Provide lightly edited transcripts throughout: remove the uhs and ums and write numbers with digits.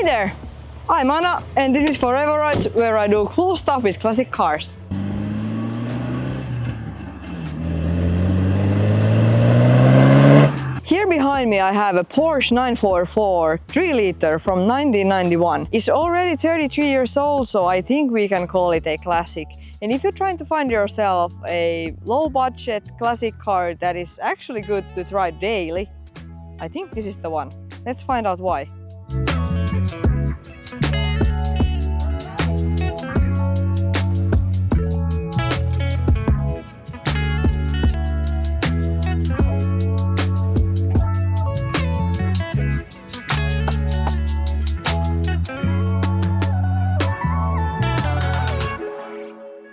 there! I'm Anna and this is Forever Rides, where I do cool stuff with classic cars. Here behind me I have a Porsche 944 3-liter from 1991. It's already 33 years old, so I think we can call it a classic. And if you're trying to find yourself a low-budget classic car that is actually good to drive daily, I think this is the one. Let's find out why.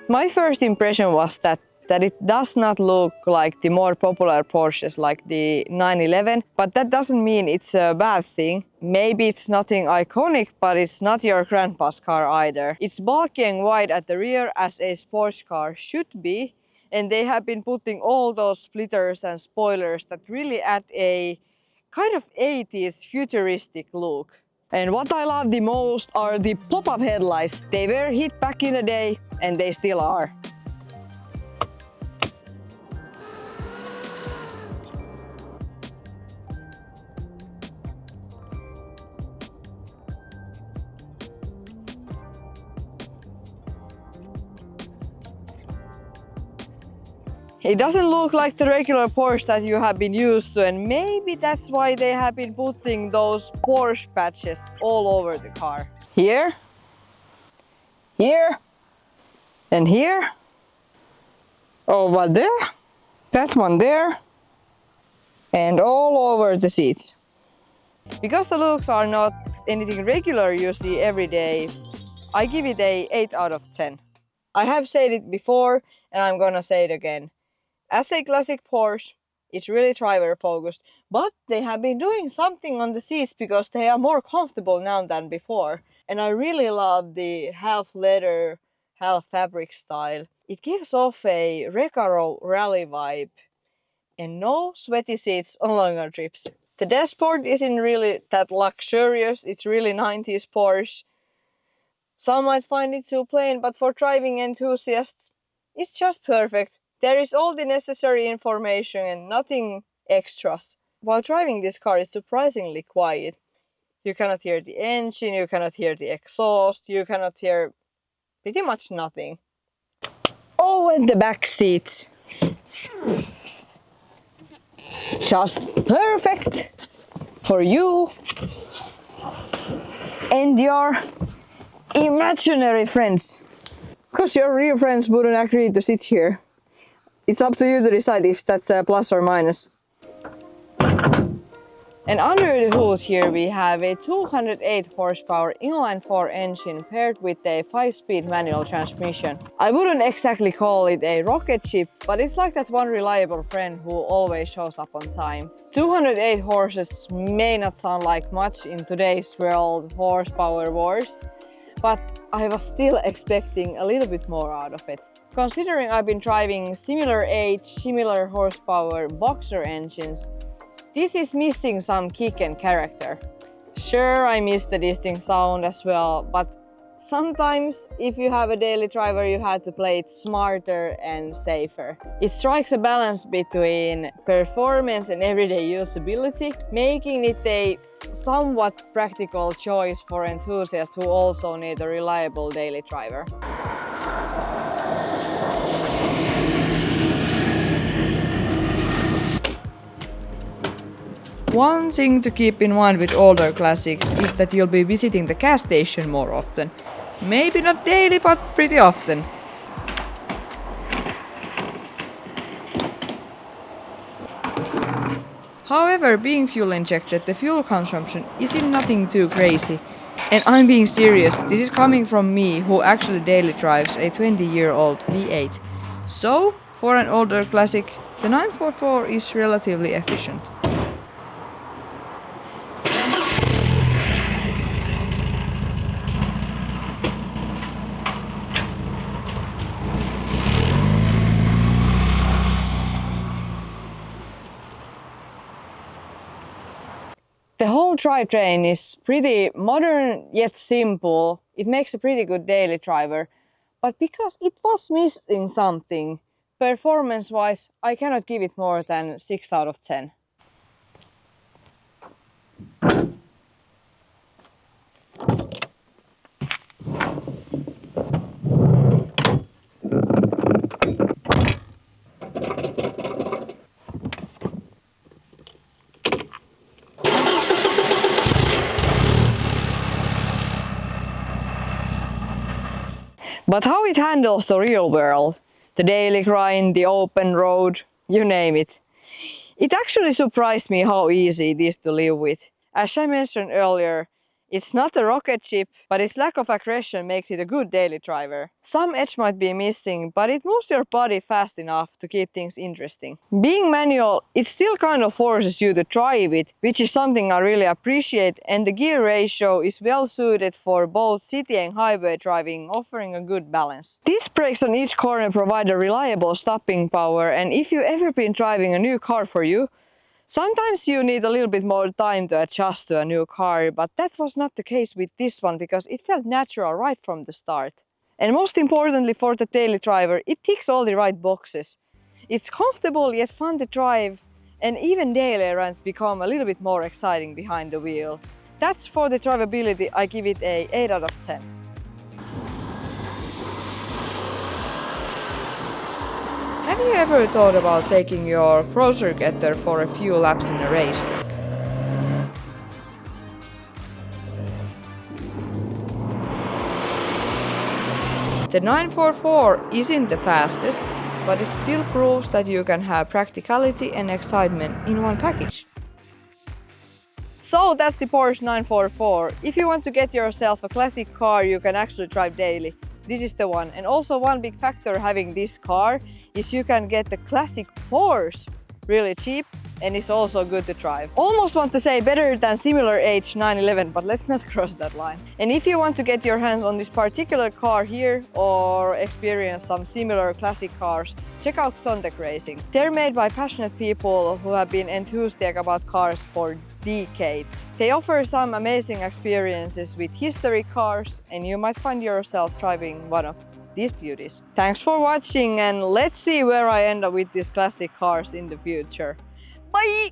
My first impression was that it does not look like the more popular Porsches like the 911, but that doesn't mean it's a bad thing. Maybe it's nothing iconic, but it's not your grandpa's car either. It's bulky and wide at the rear as a sports car should be, and they have been putting all those splitters and spoilers that really add a kind of 80s futuristic look. And what I love the most are the pop-up headlights. They were hit back in the day and they still are. It doesn't look like the regular Porsche that you have been used to, and maybe that's why they have been putting those Porsche patches all over the car. Here, here, and here. Over there, that one there, and all over the seats. Because the looks are not anything regular you see every day, I give it a 8 out of 10. I have said it before and I'm gonna say it again. As a classic Porsche, it's really driver focused, but they have been doing something on the seats because they are more comfortable now than before. And I really love the half leather, half fabric style. It gives off a Recaro rally vibe and no sweaty seats on longer trips. The dashboard isn't really that luxurious, it's really 90s Porsche. Some might find it too plain, but for driving enthusiasts, it's just perfect. There is all the necessary information and nothing extras. While driving this car, it's surprisingly quiet. You cannot hear the engine, you cannot hear the exhaust, you cannot hear pretty much nothing. Oh, and the back seats. Just perfect for you and your imaginary friends. Because your real friends wouldn't agree to sit here. It's up to you to decide if that's a plus or minus. And under the hood here we have a 208 horsepower inline-4 engine paired with a 5-speed manual transmission. I wouldn't exactly call it a rocket ship, but it's like that one reliable friend who always shows up on time. 208 horses may not sound like much in today's world horsepower wars, but I was still expecting a little bit more out of it. Considering I've been driving similar age, similar horsepower boxer engines, this is missing some kick and character. Sure, I miss the distinct sound as well, but sometimes if you have a daily driver you have to play it smarter and safer. It strikes a balance between performance and everyday usability, making it a somewhat practical choice for enthusiasts who also need a reliable daily driver. One thing to keep in mind with older classics is that you'll be visiting the gas station more often. Maybe not daily, but pretty often. However, being fuel injected, the fuel consumption isn't nothing too crazy. And I'm being serious, this is coming from me who actually daily drives a 20-year-old V8. So, for an older classic, the 944 is relatively efficient. The The whole drivetrain is pretty modern yet simple. It makes a pretty good daily driver. But because it was missing something, performance-wise, I cannot give it more than 6 out of 10. But how it handles the real world, the daily grind, the open road, you name it. It actually surprised me how easy it is to live with. As I mentioned earlier, it's not a rocket ship, but its lack of aggression makes it a good daily driver. Some edge might be missing, but it moves your body fast enough to keep things interesting. Being manual, it still kind of forces you to drive it, which is something I really appreciate, and the gear ratio is well suited for both city and highway driving, offering a good balance. Disc brakes on each corner provide a reliable stopping power, and if you've ever been driving a new car for you, sometimes you need a little bit more time to adjust to a new car, but that was not the case with this one because it felt natural right from the start. And most importantly for the daily driver, it ticks all the right boxes. It's comfortable yet fun to drive, and even daily runs become a little bit more exciting behind the wheel. That's for the drivability, I give it a 8 out of 10. Have you ever thought about taking your grocery getter for a few laps in a racetrack? The 944 isn't the fastest, but it still proves that you can have practicality and excitement in one package. So that's the Porsche 944. If you want to get yourself a classic car you can actually drive daily, this is the one. And also one big factor having this car is you can get the classic Porsche really cheap, and it's also good to drive. Almost want to say better than similar age 911, but let's not cross that line. And if you want to get your hands on this particular car here or experience some similar classic cars, check out Sontec Racing. They're made by passionate people who have been enthusiastic about cars for decades. They offer some amazing experiences with history cars, and you might find yourself driving one of these beauties. Thanks for watching, and let's see where I end up with these classic cars in the future. Bye!